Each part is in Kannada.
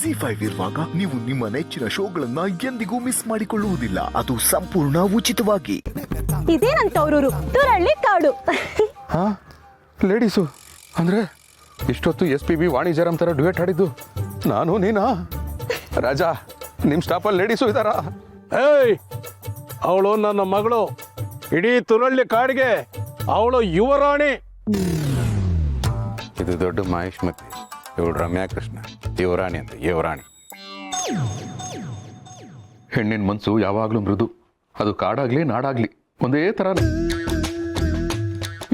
ZEE5 ಇರುವಾಗ ನೀವು ನಿಮ್ಮ ನೆಚ್ಚಿನ ಶೋಗಳನ್ನ ಎಂದಿಗೂ ಮಿಸ್ ಮಾಡಿಕೊಳ್ಳುವುದಿಲ್ಲ. ಅದು ಸಂಪೂರ್ಣ ಉಚಿತವಾಗಿ. ಇದೇನಂತ ಅವರೂರು ತುರಳ್ಳಿ ಕಾಡು. ಹಾ ಲೇಡೀಸು ಅಂದ್ರೆ ಇಷ್ಟೊತ್ತು SPB ವಾಣಿಜ್ಯರಾಮ್ ಥರ ಡ್ಯುಯೆಟ್ ಹಾಡಿದ್ದು ನಾನು ನೀನಾ? ರಾಜಾ ನಿಮ್ಮ ಸ್ಟಾಪಲ್ಲಿ ಲೇಡೀಸು ಇದ್ದಾರಾ? ಏಯ್, ಅವಳು ನನ್ನ ಮಗಳು. ಇಡೀ ತುರಳ್ಳಿ ಕಾಡಿಗೆ ಅವಳು ಯುವರಾಣಿ. ಇದು ದೊಡ್ಡ ಮಹೇಶ್ಮತಿ, ಇವಳು ರಮ್ಯಾ ಕೃಷ್ಣ, ಯುವರಾಣಿ ಅಂತ ಯುವರಾಣಿ. ಹೆಣ್ಣಿನ ಮನಸ್ಸು ಯಾವಾಗಲೂ ಮೃದು. ಅದು ಕಾಡಾಗ್ಲಿ ನಾಡಾಗ್ಲಿ ಒಂದೇ ಥರನೇ.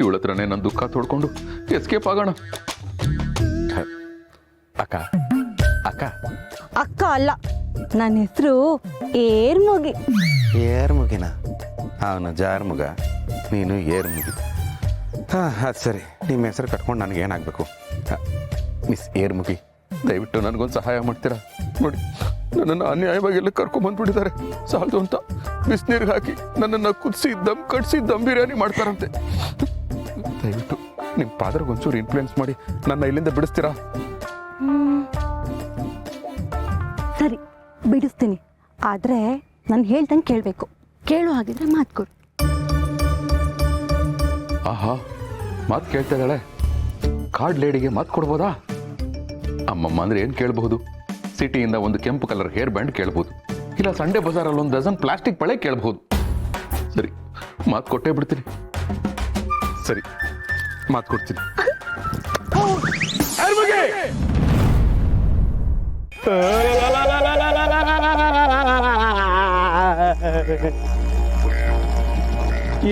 ಇವಳ ಹತ್ರನೇ ನನ್ನ ದುಃಖ ತೋಡ್ಕೊಂಡು ಎಸ್ಕೇಪ್ ಆಗೋಣ. ಅಕ್ಕ ಅಕ್ಕ ಅಕ್ಕ ಅಲ್ಲ, ನನ್ನ ಹೆಸರು ಏರ್ಮುಗಿ. ಏರ್ಮುಗಿನ? ಅವನು ಜಾರ್ಮುಗ, ನೀನು ಏರ್ಮುಗಿ. ಹಾಂ ಅದು ಸರಿ, ನಿಮ್ಮ ಹೆಸರು ಕಟ್ಕೊಂಡು ನನಗೆ ಏನಾಗಬೇಕು? ಮಿಸ್ ಏರ್ಮುಗಿ, ದಯವಿಟ್ಟು ನನಗೊಂದು ಸಹಾಯ ಮಾಡ್ತೀರಾ? ನೋಡಿ, ನನ್ನನ್ನು ಅನ್ಯಾಯವಾಗಿ ಎಲ್ಲ ಕರ್ಕೊಂಬಂದ್ಬಿಟ್ಟಿದ್ದಾರೆ. ಸಾಲದು ಅಂತ ಬಿಸಿನೀರಿಗೆ ಹಾಕಿ ನನ್ನನ್ನು ಕುದಿಸಿ ದಮ್ ಬಿರಿಯಾನಿ ಮಾಡ್ತಾರಂತೆ. ದಯವಿಟ್ಟು ನಿಮ್ಮ ಪಾದ್ರಿಗೆ ಒಂಚೂರು ಇನ್ಫ್ಲೂಯೆನ್ಸ್ ಮಾಡಿ ನನ್ನ ಇಲ್ಲಿಂದ ಬಿಡಿಸ್ತೀರಾ? ಸರಿ, ಬಿಡಿಸ್ತೀನಿ. ಆದರೆ ನಾನು ಹೇಳ್ದಂಗೆ ಕೇಳಬೇಕು. ಕೇಳೋ ಹಾಗಿದ್ರೆ ಮಾತು ಕೊಡು. ಆಹಾ, ಮಾತು ಕೇಳ್ತಾ ಇದ್ದಾಳೆ. ಕಾರ್ಡ್ ಲೇಡಿಗೆ ಮಾತು ಕೊಡ್ಬೋದಾ? ಅಮ್ಮಮ್ಮ ಅಂದ್ರೆ ಏನು ಕೇಳಬಹುದು? ಸಿಟಿಯಿಂದ ಒಂದು ಕೆಂಪು ಕಲರ್ ಹೇರ್ ಬ್ಯಾಂಡ್ ಕೇಳ್ಬೋದು, ಇಲ್ಲ ಸಂಡೇ ಬಜಾರಲ್ಲಿ ಒಂದು ಡಜನ್ ಪ್ಲಾಸ್ಟಿಕ್ ಬಳೆ ಕೇಳಬಹುದು. ಸರಿ, ಮಾತು ಕೊಟ್ಟೇ ಬಿಡ್ತೀನಿ. ಸರಿ, ಮಾತು ಕೊಡ್ತೀನಿ.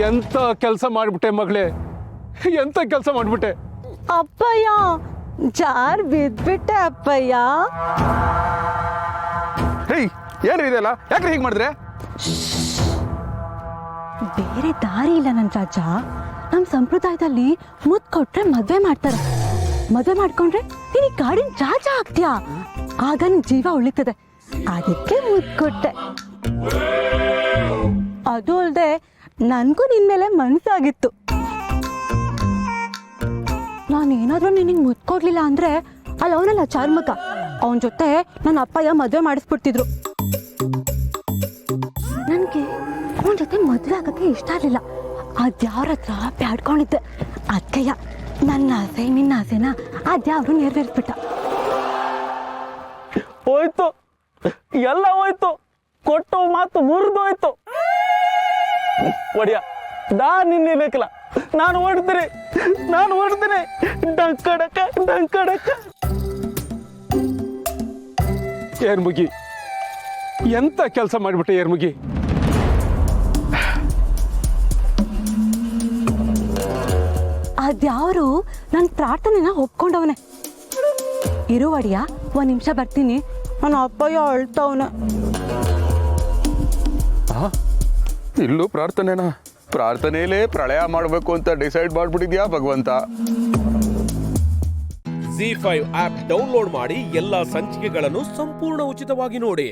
ಎಂತ ಕೆಲಸ ಮಾಡಿಬಿಟ್ಟೆ ಮಗಳೇ, ಎಂತ ಕೆಲಸ ಮಾಡಿಬಿಟ್ಟೆ. ಅಪ್ಪಯ್ಯ, ಜಾರ್ ಬಿದ್ಬಿಟ್ಟೆ ಅಪ್ಪಯ್ಯ. ಹೇಯ್, ಏನ್ರಿ ಇದೆಲ್ಲ? ಯಾಕ್ರಿ ಹೀಗೆ ಮಾಡಿದ್ರೆ? ಬೇರೆ ದಾರಿ ಇಲ್ಲ ನನ್ನ ರಾಜ. ನಮ್ಮ ಸಂಪ್ರದಾಯದಲ್ಲಿ ಮುದ್ದು ಕೊಟ್ರೆ ಮದುವೆ ಮಾಡ್ತಾರೆ. ಮದುವೆ ಮಾಡ್ಕೊಂಡ್ರೆ ನೀನು ಕಾಡಿನ ರಾಜ ಆಗ್ತೀಯಾ. ಆಗ ನಿನ್ ಜೀವ ಉಳಿತದೆ. ಅದಕ್ಕೆ ಮುದ್ದು ಕೊಟ್ಟೆ. ಅದು ಅಲ್ಲದೆ ನನಗೂ ನಿನ್ ಮೇಲೆ ಮನಸ್ಸಾಗಿತ್ತು. ನಾನೇನಾದ್ರೂ ನಿನಗೆ ಮುದ್ದು ಕೊಡ್ಲಿಲ್ಲ ಅಂದ್ರೆ ಅಲ್ಲಿ ಅವನಲ್ಲ ಚಾರ್ಮಕ, ಅವನ ಜೊತೆ ನನ್ನ ಅಪ್ಪಯ್ಯ ಮದುವೆ ಮಾಡಿಸ್ಬಿಡ್ತಿದ್ರು. ನನಗೆ ಅವನ ಜೊತೆ ಮದುವೆ ಆಗಕ್ಕೆ ಇಷ್ಟ ಆಗಲಿಲ್ಲ. ಅದ್ಯಾವ್ರ ಹತ್ರ ಬ್ಯಾಡ್ಕೊಂಡಿದ್ದೆ. ಅದಕ್ಕಯ್ಯ ನನ್ನ ಆಸೆ ನಿನ್ನ ಆಸೆನ ಅದ್ಯಾವ್ರು ನೆರವೇರಿಸ್ಬಿಟ್ಟ. ಹೋಯ್ತು, ಎಲ್ಲ ಹೋಯ್ತು. ಕೊಟ್ಟು ಮಾತು ಮುರಿದೋಯ್ತು. ಒಡಿಯ, ನಿನ್ನಿಲ್ಲಕ್ಕಿಲ್ಲ. ನಾನು ಹೊಡ್ತೀನಿ. ಡಂಕಡಕ. ಏರ್ಮುಗಿ, ಎಂತ ಕೆಲಸ ಮಾಡಿಬಿಟ್ಟೆ ಏರ್ಮುಗಿ. ಅದ್ಯಾವರು ನನ್ನ ಪ್ರಾರ್ಥನೆನ ಒಪ್ಕೊಂಡವನೆ. ಇರುವಡಿಯ, ಒಂದು ನಿಮಿಷ ಬರ್ತೀನಿ. ನನ್ನ ಅಪ್ಪಯ್ಯ ಅಳ್ತವನೆ. ಇಲ್ಲೂ ಪ್ರಾರ್ಥನೆನಾ? ಪ್ರಾರ್ಥನೆಯಲ್ಲೇ ಪ್ರಳಯ ಮಾಡಬೇಕು ಅಂತ ಡಿಸೈಡ್ ಮಾಡ್ಬಿಟ್ಟಿದ್ಯಾ ಭಗವಂತ? ZEE5 ಆಪ್ ಡೌನ್ಲೋಡ್ ಮಾಡಿ ಎಲ್ಲಾ ಸಂಚಿಕೆಗಳನ್ನು ಸಂಪೂರ್ಣ ಉಚಿತವಾಗಿ ನೋಡಿ.